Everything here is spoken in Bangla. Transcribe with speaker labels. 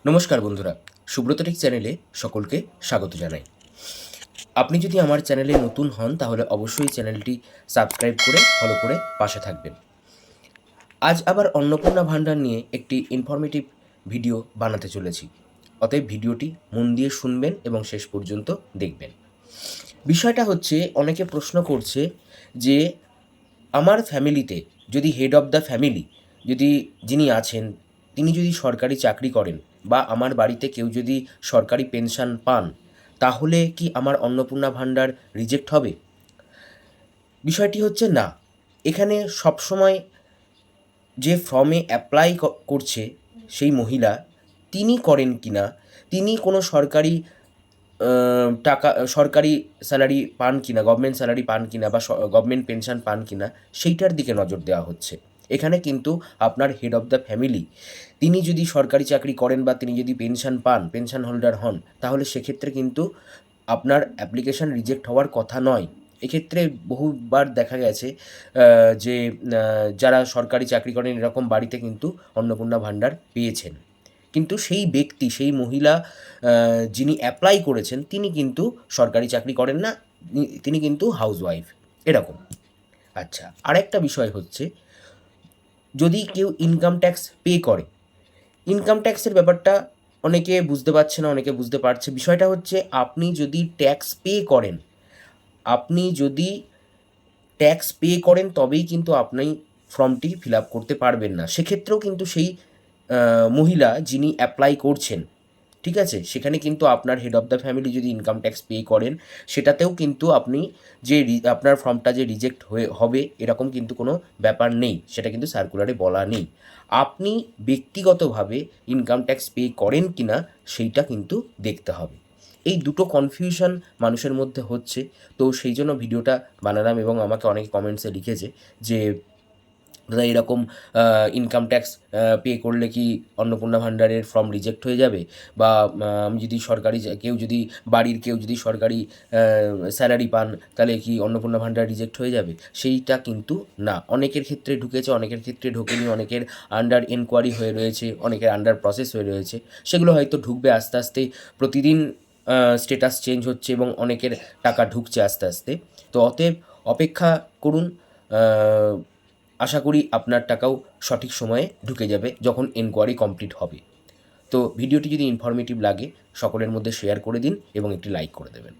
Speaker 1: নমস্কার বন্ধুরা, সুব্রত টেক চ্যানেলে সকলকে স্বাগত জানাই। আপনি যদি আমার চ্যানেলে নতুন হন তাহলে অবশ্যই চ্যানেলটি সাবস্ক্রাইব করে ফলো করে পাশে থাকবেন। আজ আবার অন্নপূর্ণা ভাণ্ডার নিয়ে একটি ইনফরমেটিভ ভিডিও বানাতে চলেছি। অতএব ভিডিওটি মন দিয়ে শুনবেন এবং শেষ পর্যন্ত দেখবেন। বিষয়টা হচ্ছে, অনেকে প্রশ্ন করছে যে আমার ফ্যামিলিতে যদি হেড অফ দ্য ফ্যামিলি যদি যিনি আছেন তিনি যদি সরকারি চাকরি করেন বা আমার বাড়িতে কেউ যদি সরকারি পেনশন পান, তাহলে কি আমার অন্নপূর্ণা ভাণ্ডার রিজেক্ট হবে? বিষয়টি হচ্ছে না। এখানে সবসময় যে ফর্মে অ্যাপ্লাই করছে সেই মহিলা, তিনি করেন কিনা, তিনি কোনো সরকারি টাকা সরকারি স্যালারি পান কিনা, গভর্নমেন্ট স্যালারি পান কিনা বা গভর্নমেন্ট পেনশন পান কিনা, সেইটার দিকে নজর দেওয়া হচ্ছে। এখানে কিন্তু আপনার হেড অফ দ্য ফ্যামিলি তিনি যদি সরকারি চাকরি করেন বা তিনি যদি পেনশন পান, পেনশন হোল্ডার হন, তাহলে সেক্ষেত্রে কিন্তু আপনার অ্যাপ্লিকেশন রিজেক্ট হওয়ার কথা নয়। এক্ষেত্রে বহুবার দেখা গেছে যে যারা সরকারি চাকরি করেন এরকম বাড়িতে কিন্তু অন্নপূর্ণা ভাণ্ডার পেয়েছেন। কিন্তু সেই ব্যক্তি, সেই মহিলা যিনি অ্যাপ্লাই করেছেন তিনি কিন্তু সরকারি চাকরি করেন না, তিনি কিন্তু হাউসওয়াইফ, এরকম। আচ্ছা, আরেকটা বিষয় হচ্ছে, যদি কেউ ইনকাম ট্যাক্স পে করে, ইনকাম ট্যাক্সের ব্যাপারটা অনেকে বুঝতে পারছে না, অনেকে বুঝতে পারছে। বিষয়টা হচ্ছে, আপনি যদি ট্যাক্স পে করেন, আপনি যদি ট্যাক্স পে করেন তবেই কিন্তু আপনি ফর্মটি ফিল আপ করতে পারবেন না। সেক্ষেত্রেও কিন্তু সেই মহিলা যিনি অ্যাপ্লাই করছেন, ঠিক আছে? সেখানে কিন্তু আপনার হেড অফ দ্য ফ্যামিলি যদি ইনকাম ট্যাক্স পে করেন, সেটাতেও কিন্তু আপনি যে আপনার ফর্মটা যে রিজেক্ট হবে এরকম কিন্তু কোনো ব্যাপার নেই। সেটা কিন্তু সার্কুলারে বলা নেই। আপনি ব্যক্তিগতভাবে ইনকাম ট্যাক্স পে করেন কিনা সেইটা কিন্তু দেখতে হবে। এই দুটো কনফিউশন মানুষের মধ্যে হচ্ছে। তো সেই জন্য ভিডিওটা বানালাম এবং আমাকে অনেকে কমেন্টসে লিখেছে যে, দাদা এরকম ইনকাম ট্যাক্স পে করলে কি অন্নপূর্ণা ভাণ্ডারের ফর্ম রিজেক্ট হয়ে যাবে? বা আমি যদি সরকারি কেউ যদি বাড়ির কেউ যদি সরকারি স্যালারি পান, তাহলে কি অন্নপূর্ণা ভাণ্ডার রিজেক্ট হয়ে যাবে? সেইটা কিন্তু না। অনেকের ক্ষেত্রে ঢুকেছে, অনেকের ক্ষেত্রে ঢোকেনি, অনেকের আন্ডার এনকোয়ারি হয়ে রয়েছে, অনেকের আন্ডার প্রসেস হয়ে রয়েছে। সেগুলো হয়তো ঢুকবে আস্তে আস্তে। প্রতিদিন স্ট্যাটাস চেঞ্জ হচ্ছে এবং অনেকের টাকা ঢুকছে আস্তে আস্তে। তো অতএব অপেক্ষা করুন। আশা করি আপনার টাকাও সঠিক সময়ে ঢুকে যাবে যখন এনকোয়ারি কমপ্লিট হবে। তো ভিডিওটি যদি ইনফরমেটিভ লাগে সকলের মধ্যে শেয়ার করে দিন এবং একটি লাইক করে দেবেন।